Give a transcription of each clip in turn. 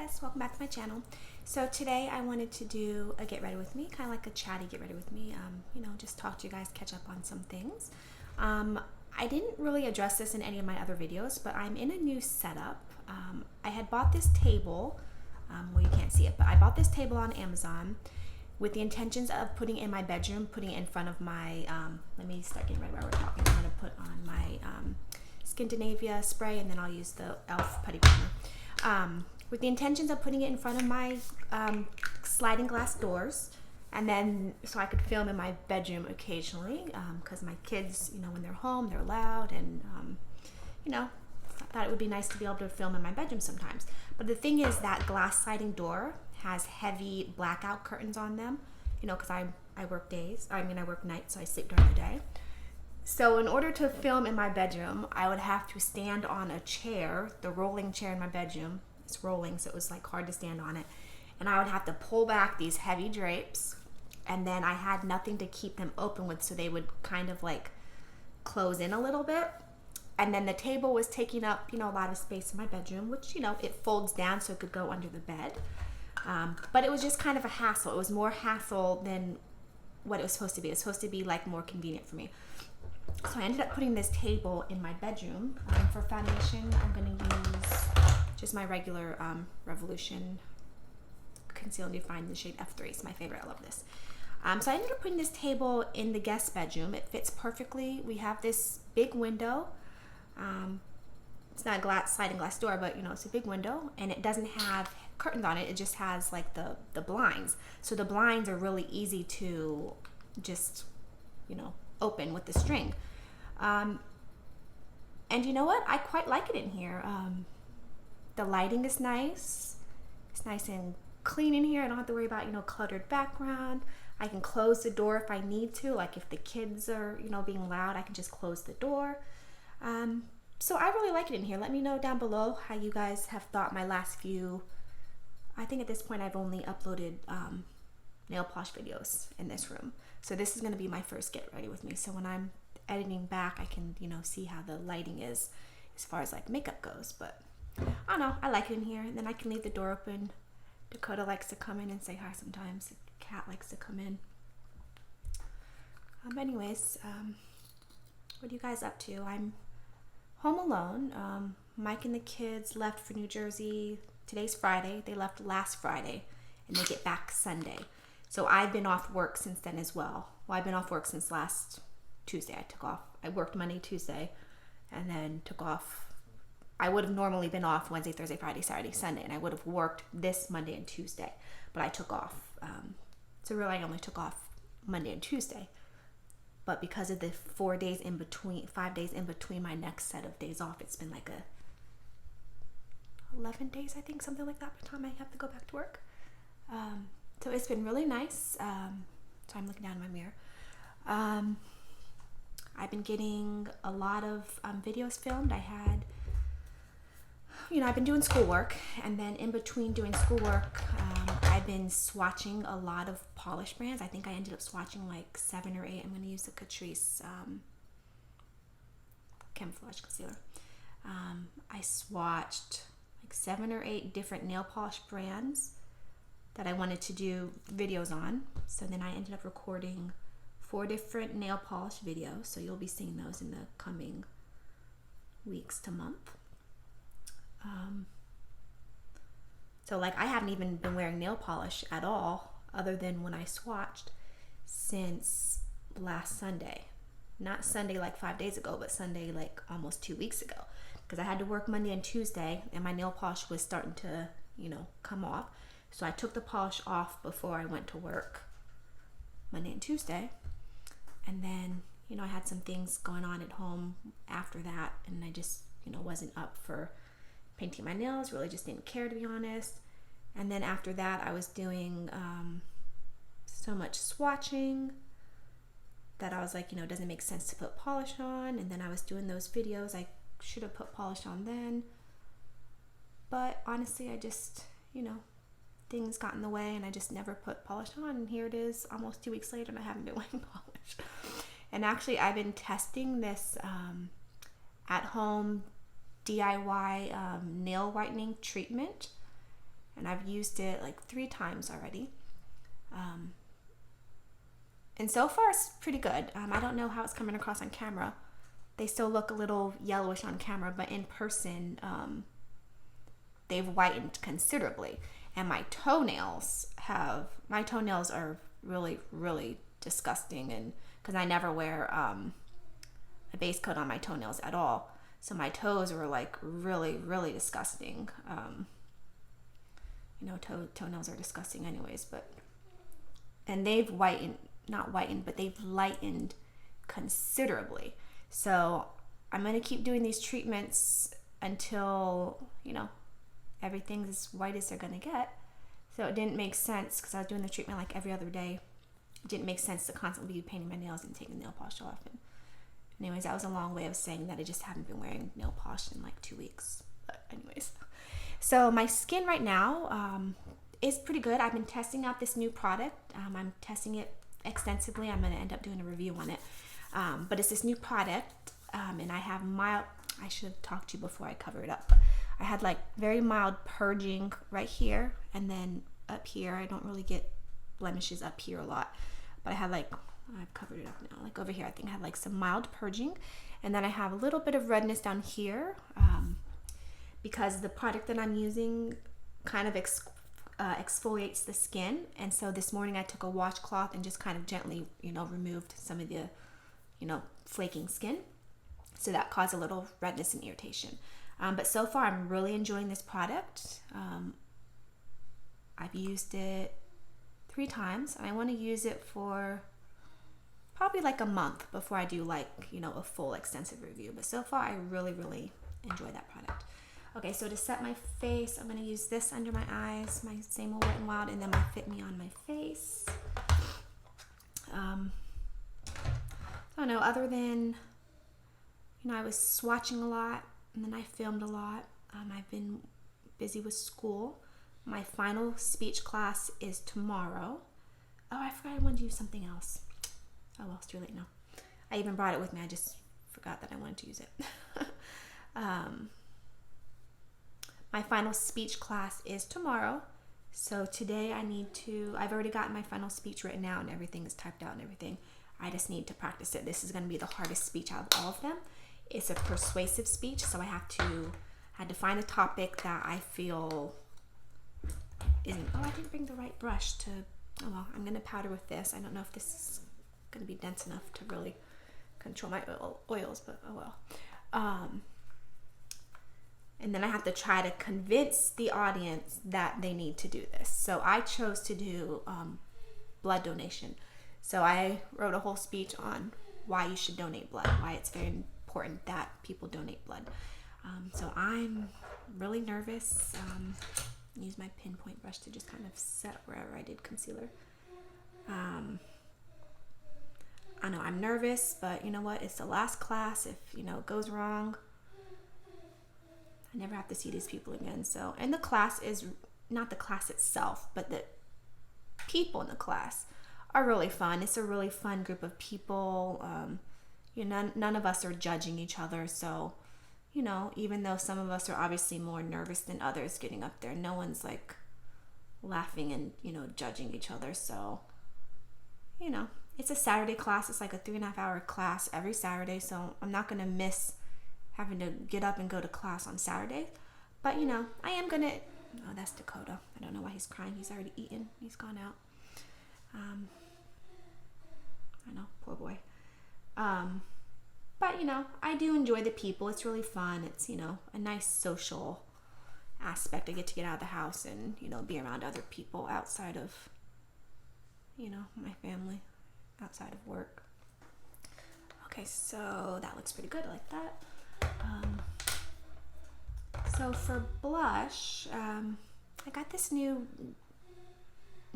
guys, welcome back to my channel. So today I wanted to do a get ready with me, kind of like a chatty get ready with me, just talk to you guys, catch up on some things. I didn't really address this in any of my other videos, but I'm in a new setup. I had bought this table, well you can't see it, but I bought this table on Amazon with the intentions of putting it in my bedroom, putting it in front of my, let me start getting ready while we're talking. I'm going to put on my Scandinavia spray, and then I'll use the e.l.f. putty primer. With the intentions of putting it in front of my sliding glass doors, and then so I could film in my bedroom occasionally, because my kids, when they're home, they're loud, and I thought it would be nice to be able to film in my bedroom sometimes. But the thing is that glass sliding door has heavy blackout curtains on them, because I work days. I work nights, so I sleep during the day. So in order to film in my bedroom, I would have to stand on a chair, the rolling chair in my bedroom. It's rolling, so it was like hard to stand on it. And I would have to pull back these heavy drapes, and then I had nothing to keep them open with, so they would kind of like close in a little bit. And then the table was taking up, a lot of space in my bedroom, which, it folds down so it could go under the bed. But it was just kind of a hassle. It was more hassle than what it was supposed to be. It was supposed to be like more convenient for me. So I ended up putting this table in my bedroom. For foundation, I'm going to use just my regular Revolution Conceal and Define in the shade F3. It's my favorite. I love this. So I ended up putting this table in the guest bedroom. It fits perfectly. We have this big window. It's not a sliding glass door, but it's a big window, and it doesn't have curtains on it. It just has like the blinds. So the blinds are really easy to just open with the string. And you know what? I quite like it in here. The lighting is nice. It's nice and clean in here. I don't have to worry about, cluttered background. I can close the door if I need to. Like if the kids are, being loud, I can just close the door. So I really like it in here. Let me know down below how you guys have thought my last few. I think at this point I've only uploaded nail polish videos in this room. So this is going to be my first get ready with me. So when I'm editing back, I can, see how the lighting is as far as like makeup goes. But I don't know, I like it in here. And then I can leave the door open. Dakota likes to come in and say hi sometimes. The cat likes to come in. Anyways, what are you guys up to? I'm home alone. Mike and the kids left for New Jersey. Today's Friday. They left last Friday, and they get back Sunday. So I've been off work since then as well. Well, I've been off work since last Tuesday. I took off. I worked Monday, Tuesday, and then took off. I would have normally been off Wednesday, Thursday, Friday, Saturday, Sunday, and I would have worked this Monday and Tuesday, but I took off. So really I only took off Monday and Tuesday. But because of the 5 days in between my next set of days off, it's been like 11 days, I think, something like that, by the time I have to go back to work. So it's been really nice. So I'm looking down in my mirror. I've been getting a lot of videos filmed. I've been doing schoolwork, and then in between doing schoolwork, I've been swatching a lot of polish brands. I think I ended up swatching like 7 or 8. I'm going to use the Catrice camouflage concealer. I swatched like 7 or 8 different nail polish brands that I wanted to do videos on. So then I ended up recording 4 different nail polish videos. So you'll be seeing those in the coming weeks to month. So like I haven't even been wearing nail polish at all, other than when I swatched, since last Sunday. Not Sunday like 5 days ago, but Sunday like almost 2 weeks ago, because I had to work Monday and Tuesday, and my nail polish was starting to come off. So I took the polish off before I went to work Monday and Tuesday, and then I had some things going on at home after that, and I just wasn't up for painting my nails. Really just didn't care, to be honest. And then after that I was doing so much swatching that I was like, it doesn't make sense to put polish on. And then I was doing those videos. I should have put polish on then, but honestly I just things got in the way, and I just never put polish on, and here it is almost 2 weeks later and I haven't been wearing polish. And actually I've been testing this at home DIY nail whitening treatment and I've used it like 3 times already. And so far it's pretty good. I don't know how it's coming across on camera. They still look a little yellowish on camera, but in person, they've whitened considerably. And my toenails are really, really disgusting, and because I never wear a base coat on my toenails at all, so my toes were like really, really disgusting. Toenails are disgusting anyways, and they've they've lightened considerably. So I'm gonna keep doing these treatments until everything's as white as they're gonna get. So it didn't make sense, because I was doing the treatment like every other day. It didn't make sense to constantly be painting my nails and taking nail polish off. And anyways, that was a long way of saying that I just haven't been wearing nail polish in like 2 weeks. But anyways, so my skin right now is pretty good. I've been testing out this new product. I'm testing it extensively. I'm going to end up doing a review on it. But it's this new product, and I have I should have talked to you before I cover it up. I had like very mild purging right here, and then up here I don't really get blemishes up here a lot, but I had I've covered it up now, like over here I think I had like some mild purging, and then I have a little bit of redness down here, because the product that I'm using kind of exfoliates the skin. And so this morning I took a washcloth and just kind of gently removed some of the flaking skin, so that caused a little redness and irritation. But so far I'm really enjoying this product. I've used it 3 times, and I want to use it for probably like a month before I do a full extensive review. But so far I really, really enjoy that product. Okay, so to set my face, I'm going to use this under my eyes, my same old Wet n Wild, and then my Fit Me on my face. I don't know, other than I was swatching a lot, and then I filmed a lot. I've been busy with school. My final speech class is tomorrow. Oh, I forgot I wanted to use something else. Oh well, it's too late now. I even brought it with me. I just forgot that I wanted to use it. My final speech class is tomorrow. So today I've already gotten my final speech written out, and everything is typed out and everything. I just need to practice it. This is going to be the hardest speech out of all of them. It's a persuasive speech, so I had to find a topic that I feel isn't. Oh, I didn't bring the right brush to. Oh well, I'm gonna powder with this. I don't know if this is gonna be dense enough to really control my oils, but oh well. And then I have to try to convince the audience that they need to do this. So I chose to do blood donation. So I wrote a whole speech on why you should donate blood, why it's very important that people donate blood. So I'm really nervous. Use my pinpoint brush to just kind of set wherever I did concealer. I know I'm nervous, but you know what? It's the last class. If it goes wrong, I never have to see these people again. So, and the class is not the class itself, but the people in the class are really fun. It's a really fun group of people. None of us are judging each other. So, even though some of us are obviously more nervous than others getting up there, no one's like laughing and, judging each other. So, it's a Saturday class. It's like a 3.5-hour class every Saturday. So I'm not going to miss having to get up and go to class on Saturday. But, I am going to, oh, that's Dakota. I don't know why he's crying. He's already eaten. He's gone out. I know, poor boy. But, I do enjoy the people. It's really fun. It's, a nice social aspect. I get to get out of the house and, be around other people outside of, my family, outside of work. Okay, so that looks pretty good. I like that. So for blush, I got this new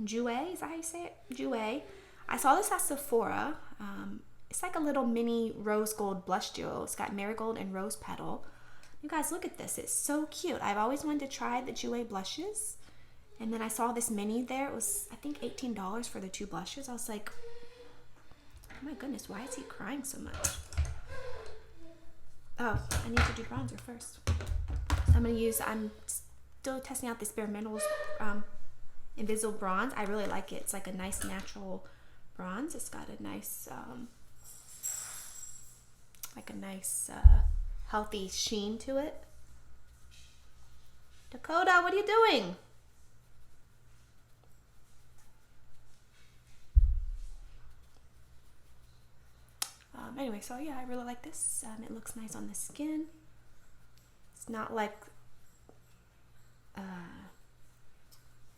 Grwm. Is that how you say it? Grwm. I saw this at Sephora. It's like a little mini rose gold blush duo. It's got marigold and rose petal. You guys, look at this. It's so cute. I've always wanted to try the Grwm blushes. And then I saw this mini there. It was, I think, $18 for the 2 blushes. I was like, oh my goodness, why is he crying so much? Oh, I need to do bronzer first. So I'm still testing out this Bare Minerals Invisible Bronze. I really like it. It's like a nice natural bronze. It's got a nice, healthy sheen to it. Dakota, what are you doing? Anyway, so yeah, I really like this. It looks nice on the skin. It's not like,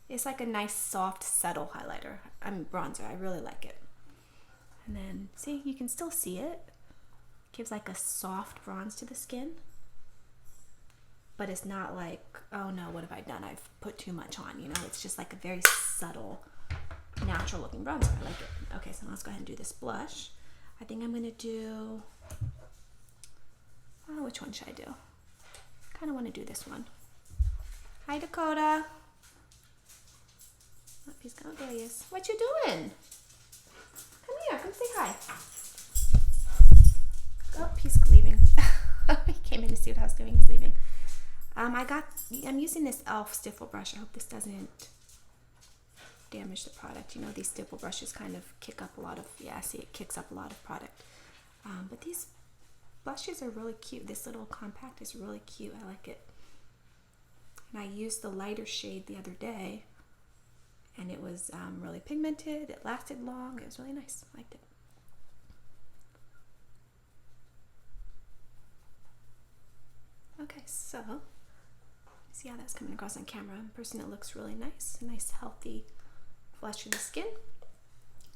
it's like a nice, soft, subtle highlighter. Bronzer. I really like it. And then, see, you can still see it. Gives like a soft bronze to the skin. But it's not like, oh no, what have I done? I've put too much on, you know? It's just like a very subtle, natural looking bronzer. I like it. Okay, so let's go ahead and do this blush. I think I'm gonna do, which one should I do? Kind of want to do this one. Hi, Dakota. Oh, he's gone. There he is. What you doing? Come here. Come say hi. Oh, he's leaving. He came in to see what I was doing. He's leaving. I'm using this e.l.f. Stipple brush. I hope this doesn't damage the product. You know, these stipple brushes kind of kick up a lot of, yeah, see, it kicks up a lot of product. But these blushes are really cute. This little compact is really cute. I like it. And I used the lighter shade the other day, and it was really pigmented. It lasted long. It was really nice. I liked it. Okay, so see how that's coming across on camera. In person, it looks really nice. Nice, healthy flush of the skin.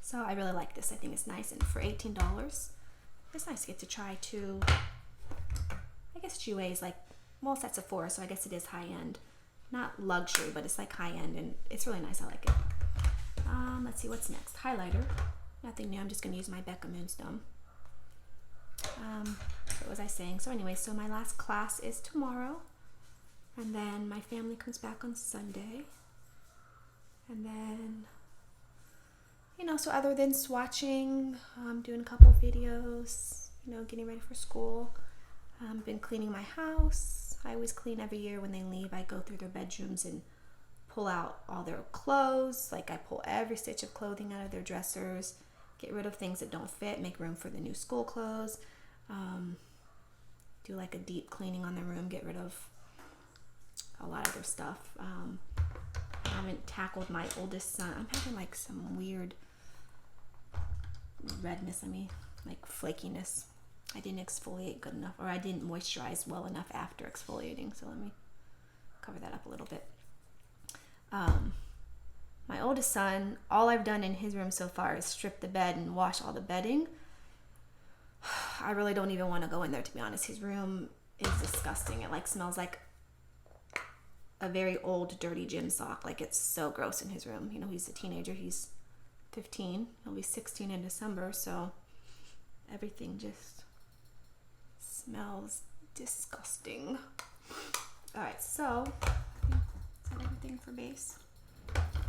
So I really like this. I think it's nice, and for $18, it's nice to get to try two. I guess Jouer is like, well, it's at Sephora, so I guess it is high end. Not luxury, but it's like high end, and it's really nice. I like it. Let's see what's next. Highlighter. Nothing new. I'm just gonna use my Becca Moonstone. What was I saying? So anyway, so my last class is tomorrow, and then my family comes back on Sunday, and then, you know, so other than swatching, doing a couple of videos, you know, getting ready for school, been cleaning my house. I always clean every year when they leave. I go through their bedrooms and pull out all their clothes. Like, I pull every stitch of clothing out of their dressers, get rid of things that don't fit, make room for the new school clothes. Do like a deep cleaning on the room, get rid of a lot of their stuff. I haven't tackled my oldest son. I'm having like some weird redness on me, like flakiness. I didn't exfoliate good enough, or I didn't moisturize well enough after exfoliating. So let me cover that up a little bit. My oldest son, all I've done in his room so far is strip the bed and wash all the bedding. I really don't even want to go in there, to be honest. His room is disgusting. It like smells like a very old, dirty gym sock. Like, it's so gross in his room. You know, he's a teenager. He's 15. He'll be 16 in December. So everything just smells disgusting. All right, so is that everything for base?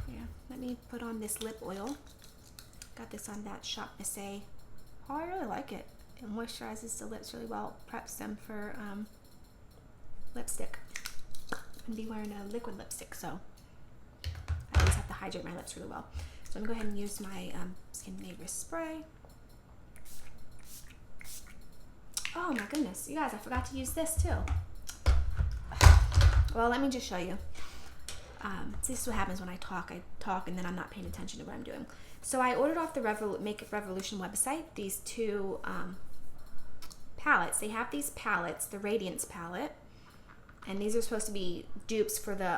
Yeah, let me put on this lip oil. Got this on that Shop Bissay. Oh, I really like it. It moisturizes the lips really well. Preps them for lipstick. I'm gonna be wearing a liquid lipstick, so I always have to hydrate my lips really well. So I'm gonna go ahead and use my Skin Neighbor spray. Oh my goodness, you guys, I forgot to use this too. Well, let me just show you. This is what happens when I talk and then I'm not paying attention to what I'm doing. So I ordered off the Makeup Revolution website these two palettes. They have these palettes, the Radiance palette, and these are supposed to be dupes for the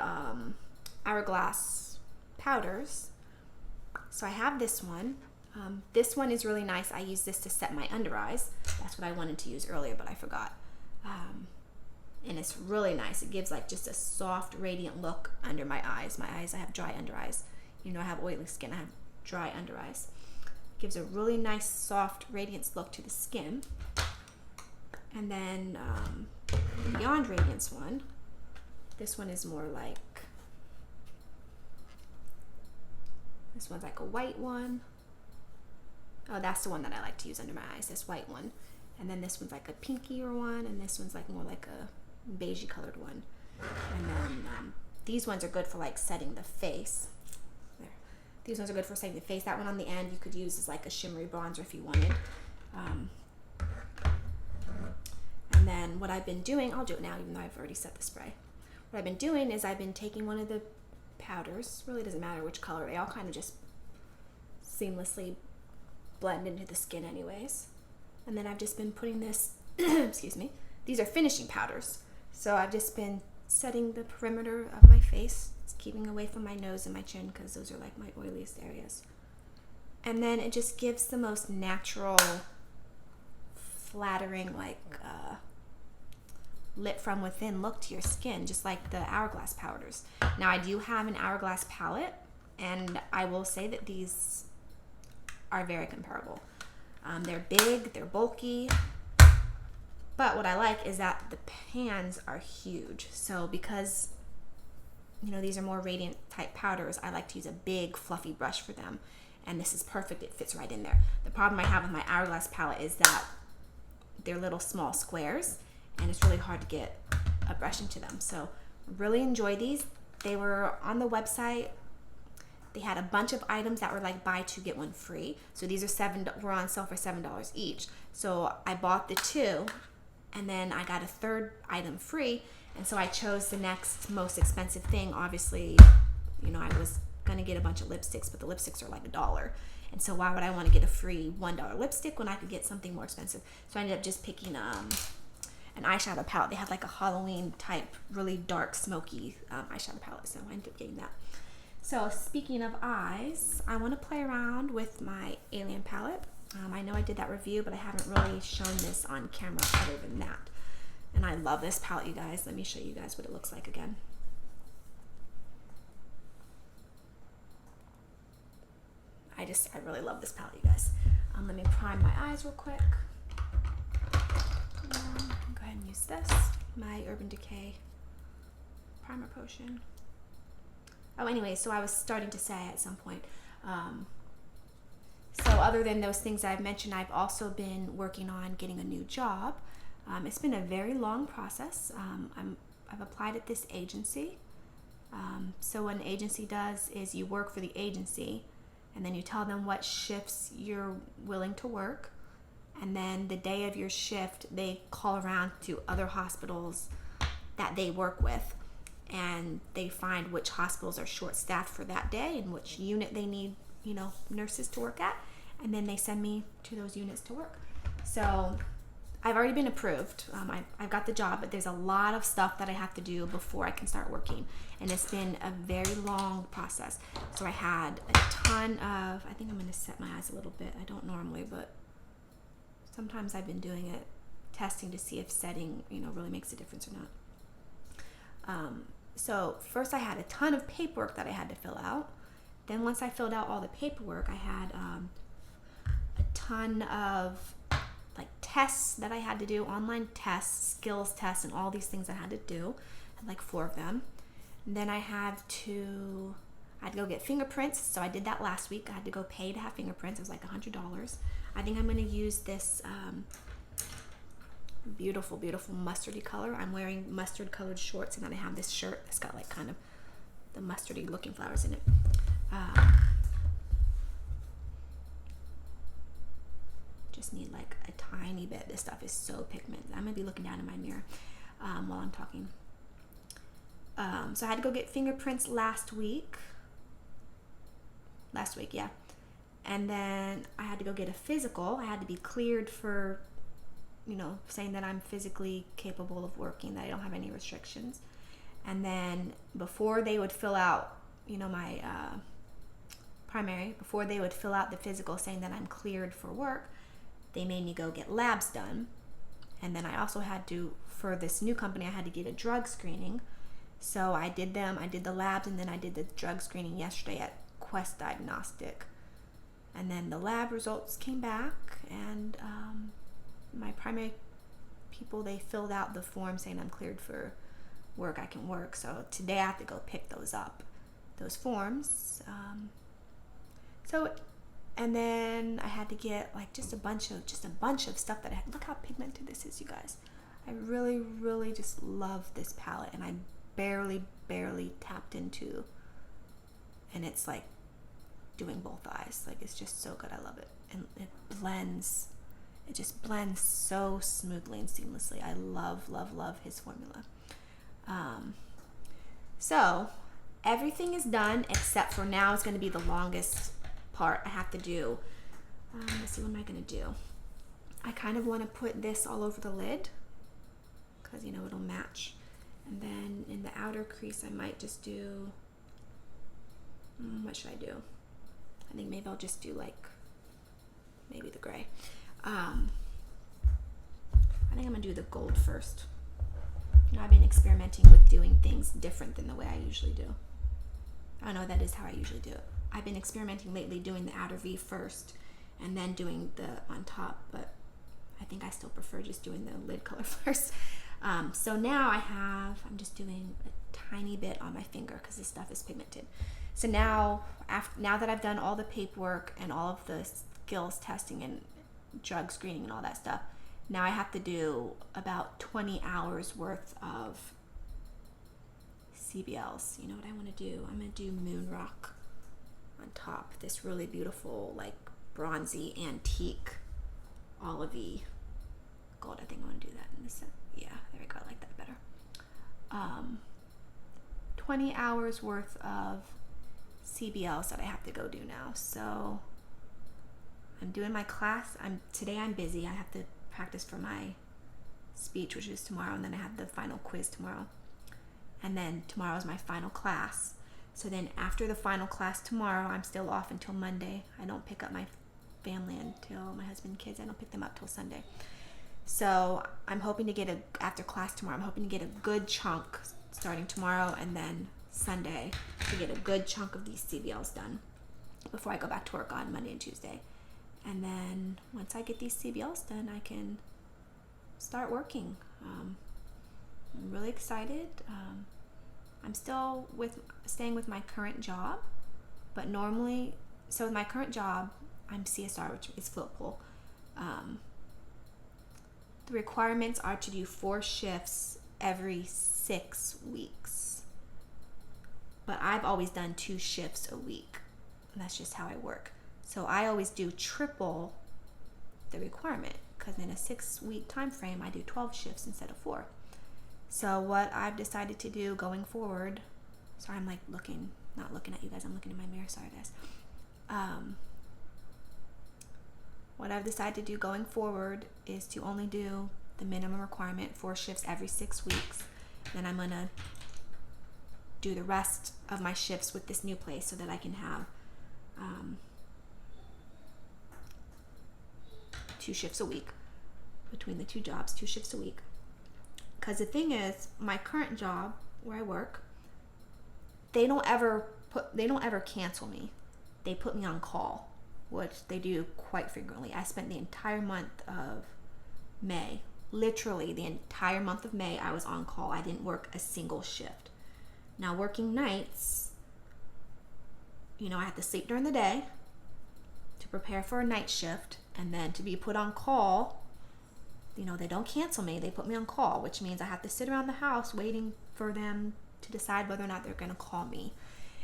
Hourglass powders. So I have this one. This one is really nice. I use this to set my under eyes. That's what I wanted to use earlier, but I forgot. And it's really nice. It gives like just a soft, radiant look under my eyes. I have dry under eyes. You know, I have oily skin. I have dry under eyes. It gives a really nice, soft, radiance look to the skin. And then the Beyond Radiance one, this one is more like, this one's like a white one. Oh, that's the one that I like to use under my eyes, this white one. And then this one's like a pinkier one, and this one's like more like a beigey colored one. And then These ones are good for like setting the face. There. These ones are good for setting the face. That one on the end you could use as like a shimmery bronzer if you wanted. And then what I've been doing, I'll do it now even though I've already set the spray. What I've been doing is I've been taking one of the powders, really doesn't matter which color, they all kind of just seamlessly blend into the skin anyways. And then I've just been putting this, excuse me, these are finishing powders. So I've just been setting the perimeter of my face, keeping away from my nose and my chin because those are like my oiliest areas. And then it just gives the most natural, flattering, like lit from within look to your skin, just like the Hourglass powders. Now I do have an Hourglass palette, and I will say that these are very comparable. They're big, they're bulky, but what I like is that the pans are huge. So because, you know, these are more radiant type powders, I like to use a big fluffy brush for them, and this is perfect. It fits right in there. The problem I have with my Hourglass palette is that they're little small squares, and it's really hard to get a brush into them. So really enjoy these. They were on the website. They had a bunch of items that were like buy two get one free. So these are were on sale for $7 each. So I bought the two, and then I got a third item free. And so I chose the next most expensive thing. Obviously, you know, I was gonna get a bunch of lipsticks, but the lipsticks are like $1. And so why would I want to get a free $1 lipstick when I could get something more expensive? So I ended up just picking an eyeshadow palette. They had like a Halloween type, really dark, smoky eyeshadow palette. So I ended up getting that. So speaking of eyes, I want to play around with my Alien palette. I know I did that review, but I haven't really shown this on camera other than that. And I love this palette, you guys. Let me show you guys what it looks like again. I really love this palette, you guys. Let me prime my eyes real quick. Go ahead and use this, my Urban Decay primer potion. Oh, anyway, so I was starting to say at some point, so other than those things I've mentioned, I've also been working on getting a new job. It's been a very long process. I've applied at this agency. So what an agency does is you work for the agency, and then you tell them what shifts you're willing to work. And then the day of your shift, they call around to other hospitals that they work with, and they find which hospitals are short-staffed for that day and which unit they need, you know, nurses to work at. And then they send me to those units to work. So I've already been approved. I've got the job, but there's a lot of stuff that I have to do before I can start working. And it's been a very long process. So I had a ton of, I think I'm going to set my eyes a little bit. I don't normally, but sometimes I've been doing it, testing to see if setting, you know, really makes a difference or not. So first I had a ton of paperwork that I had to fill out. Then once I filled out all the paperwork, I had a ton of like tests that I had to do, online tests, skills tests, and all these things I had to do. I had like 4 of them. And then I had to go get fingerprints. So I did that last week. I had to go pay to have fingerprints. It was like $100. I think I'm going to use this beautiful, beautiful mustardy color. I'm wearing mustard colored shorts, and then I have this shirt that's got like kind of the mustardy looking flowers in it. Just need like a tiny bit. This stuff is so pigmented. I'm gonna be looking down in my mirror while I'm talking. So I had to go get fingerprints last week, yeah. And then I had to go get a physical. I had to be cleared for, you know, saying that I'm physically capable of working, that I don't have any restrictions. And then before they would fill out, you know, my before they would fill out the physical saying that I'm cleared for work, they made me go get labs done. And then I also had to, for this new company, I had to get a drug screening. So I did them. I did the labs, and then I did the drug screening yesterday at Quest Diagnostic. And then the lab results came back, and my primary people, they filled out the form saying I'm cleared for work, I can work. So today I have to go pick those up, those forms. And then I had to get like just a bunch of stuff that I had. Look how pigmented this is, you guys. I really, really just love this palette, and I barely barely tapped into, and it's like doing both eyes. Like, it's just so good. I love it. And it just blends so smoothly and seamlessly. I love, love, love his formula. So everything is done except for now is going to be the longest part I have to do. Let's see, what am I going to do? I kind of want to put this all over the lid because, you know, it'll match. And then in the outer crease, I might just do, what should I do? I think maybe I'll just do like, maybe the gray. I think I'm going to do the gold first. You know, I've been experimenting with doing things different than the way I usually do. I know that is how I usually do it. I've been experimenting lately doing the outer V first and then doing the on top, but I think I still prefer just doing the lid color first. So now I'm just doing a tiny bit on my finger because this stuff is pigmented. So now that I've done all the paperwork and all of the skills testing and drug screening and all that stuff, now I have to do about 20 hours worth of CBLs. You know what I want to do? I'm going to do Moon Rock on top. This really beautiful, like, bronzy, antique, olivey gold. I think I want to do that in this. Yeah, there we go. I like that better. 20 hours worth of CBLs that I have to go do now. So I'm doing my class. Today I'm busy. I have to practice for my speech, which is tomorrow, and then I have the final quiz tomorrow. And then tomorrow is my final class. So then after the final class tomorrow, I'm still off until Monday. I don't pick up my family until my husband and kids. I don't pick them up till Sunday. So I'm hoping to get after class tomorrow, I'm hoping to get a good chunk starting tomorrow and then Sunday to get a good chunk of these CBLs done before I go back to work on Monday and Tuesday. And then once I get these CBLs done, I can start working. I'm really excited. I'm still staying with my current job, but normally, so with my current job, I'm CSR, which is float pool. The requirements are to do 4 shifts every 6 weeks. But I've always done 2 shifts a week. And that's just how I work. So I always do triple the requirement because in a 6-week time frame, I do 12 shifts instead of 4. So what I've decided to do going forward, sorry, I'm like not looking at you guys, I'm looking in my mirror, sorry guys. What I've decided to do going forward is to only do the minimum requirement, 4 shifts every 6 weeks. Then I'm gonna do the rest of my shifts with this new place so that I can have 2 shifts a week between the 2 jobs, 2 shifts a week. Because the thing is, my current job where I work, they don't ever cancel me. They put me on call, which they do quite frequently. I spent the entire month of May, literally the entire month of May, I was on call. I didn't work a single shift. Now working nights, you know, I have to sleep during the day to prepare for a night shift, and then to be put on call, you know, they don't cancel me. They put me on call, which means I have to sit around the house waiting for them to decide whether or not they're going to call me.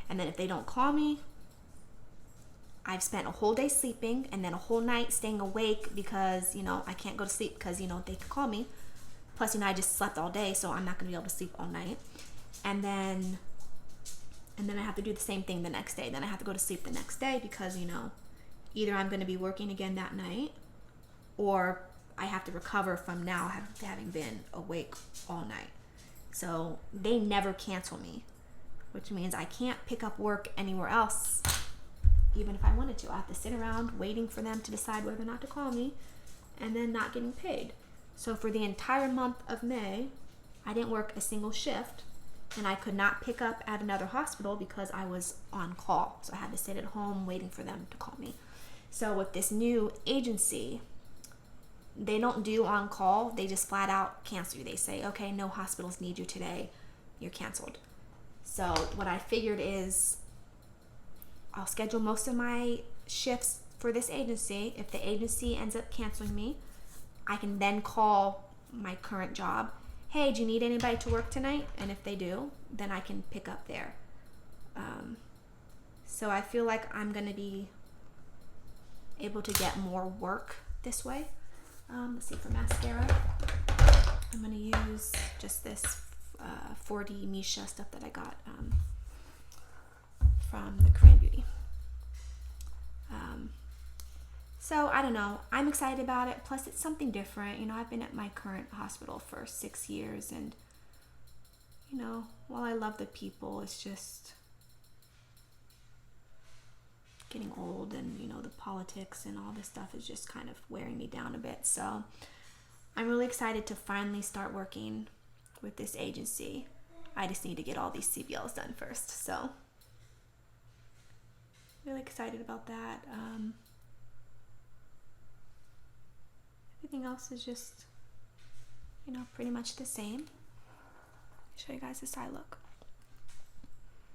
And then if they don't call me, I've spent a whole day sleeping and then a whole night staying awake because, you know, I can't go to sleep because, you know, they can call me. Plus, you know, I just slept all day, so I'm not going to be able to sleep all night. And then I have to do the same thing the next day. Then I have to go to sleep the next day because, you know, either I'm going to be working again that night or I have to recover from now having been awake all night. So they never cancel me, which means I can't pick up work anywhere else, even if I wanted to. I have to sit around waiting for them to decide whether or not to call me and then not getting paid. So for the entire month of May, I didn't work a single shift and I could not pick up at another hospital because I was on call. So I had to sit at home waiting for them to call me. So with this new agency, they don't do on call. They just flat out cancel you. They say, okay, no hospitals need you today. You're canceled. So what I figured is I'll schedule most of my shifts for this agency. If the agency ends up canceling me, I can then call my current job hey, do you need anybody to work tonight? And if they do, then I can pick up there. So I feel like I'm gonna be able to get more work this way. Let's see, for mascara, I'm gonna use just this 4D Misha stuff that I got from the Korean Beauty. So I don't know, I'm excited about it. Plus it's something different. You know, I've been at my current hospital for 6 years, and you know, while I love the people, it's just getting old, and you know, the politics and all this stuff is just kind of wearing me down a bit. So I'm really excited to finally start working with this agency. I just need to get all these CBLs done first. So really excited about that. Everything else is just, you know, pretty much the same. Show you guys the side look.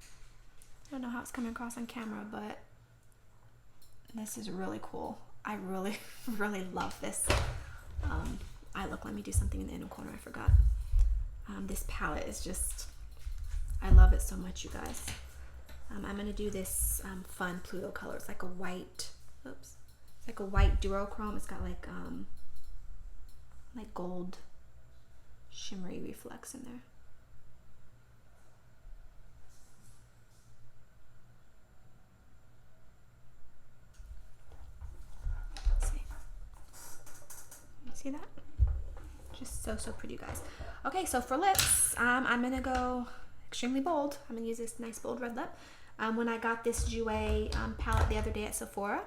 I don't know how it's coming across on camera, but this is really cool. I really, really love this eye look. Let me do something in the inner corner. I forgot. This palette is just, I love it so much, you guys. I'm gonna do this fun Pluto color. It's like a white, oops, it's like a white duochrome. It's got like gold shimmery reflex in there. Let's see. You see that? Just so pretty, you guys. Okay, so for lips, I'm gonna go extremely bold. I'm gonna use this nice bold red lip. When I got this Jouer palette the other day at Sephora,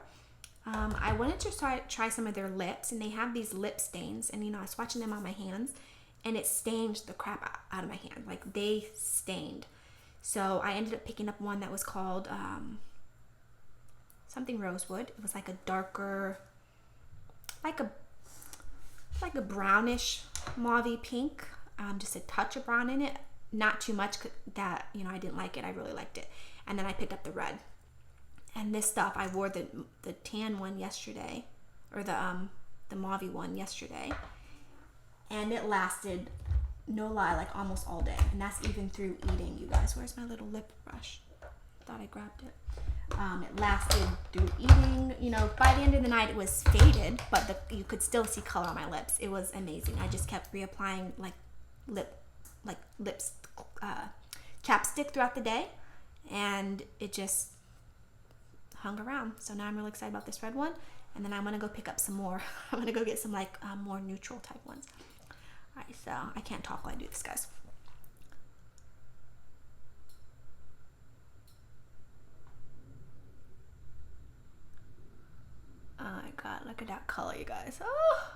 I wanted to try some of their lips, and they have these lip stains, and you know, I was swatching them on my hands, and it stained the crap out of my hand. Like, they stained. So I ended up picking up one that was called something rosewood. It was like a darker, like a brownish mauvey pink, just a touch of brown in it, not too much that, you know, I didn't like it. I really liked it. And then I picked up the red. And this stuff, I wore the tan one yesterday, or the mauvey one yesterday, and it lasted, no lie, like almost all day. And that's even through eating, you guys. Where's my little lip brush? Thought I grabbed it. It lasted through eating. You know, by the end of the night, it was faded, but you could still see color on my lips. It was amazing. I just kept reapplying lips chapstick throughout the day, and it just hung around. So now I'm really excited about this red one, and then I'm gonna go pick up some more. I'm gonna go get some like more neutral type ones. All right, so I can't talk while I do this, guys. Oh my god, look at that color, you guys. Oh,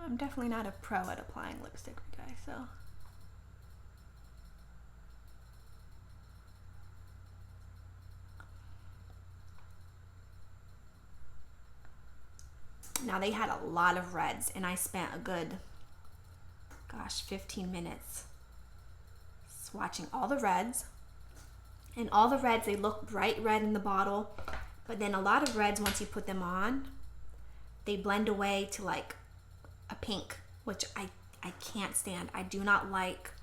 I'm definitely not a pro at applying lipstick, you guys, so. Now they had a lot of reds, and I spent a good, gosh, 15 minutes swatching all the reds. And all the reds, they look bright red in the bottle, but then a lot of reds, once you put them on, they blend away to like a pink, which I can't stand. I do not like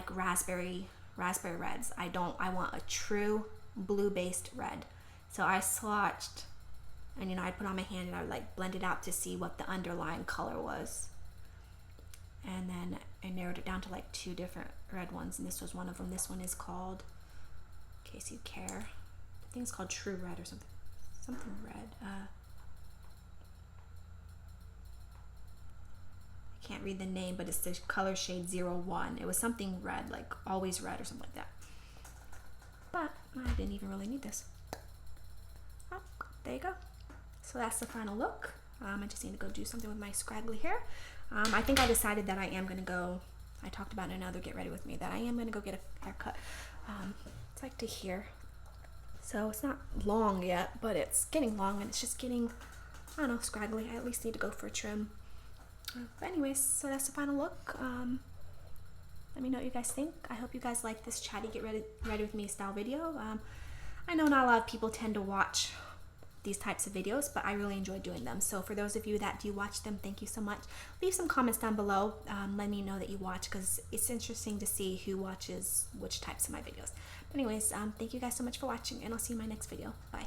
raspberry reds. I want a true blue based red. So I swatched, and you know, I'd put on my hand and I would like blend it out to see what the underlying color was. And then I narrowed it down to like 2 different red ones, and this was one of them. This one is called, in case you care, I think it's called True Red or something red. I can't read the name, but it's the color shade 01. It was something red, like Always Red or something like that. But I didn't even really need this. Oh, there you go. So that's the final look. I just need to go do something with my scraggly hair. I think I decided that I am going to go, I talked about in another Get Ready With Me, that I am going to go get a haircut. It's like to here. So it's not long yet, but it's getting long, and it's just getting, I don't know, scraggly. I at least need to go for a trim. But anyways, so that's the final look. Let me know what you guys think. I hope you guys like this chatty get ready with me style video. I know not a lot of people tend to watch these types of videos, but I really enjoy doing them. So for those of you that do watch them, thank you so much. Leave some comments down below. Let me know that you watch, because it's interesting to see who watches which types of my videos. But anyways, thank you guys so much for watching, and I'll see you in my next video. Bye.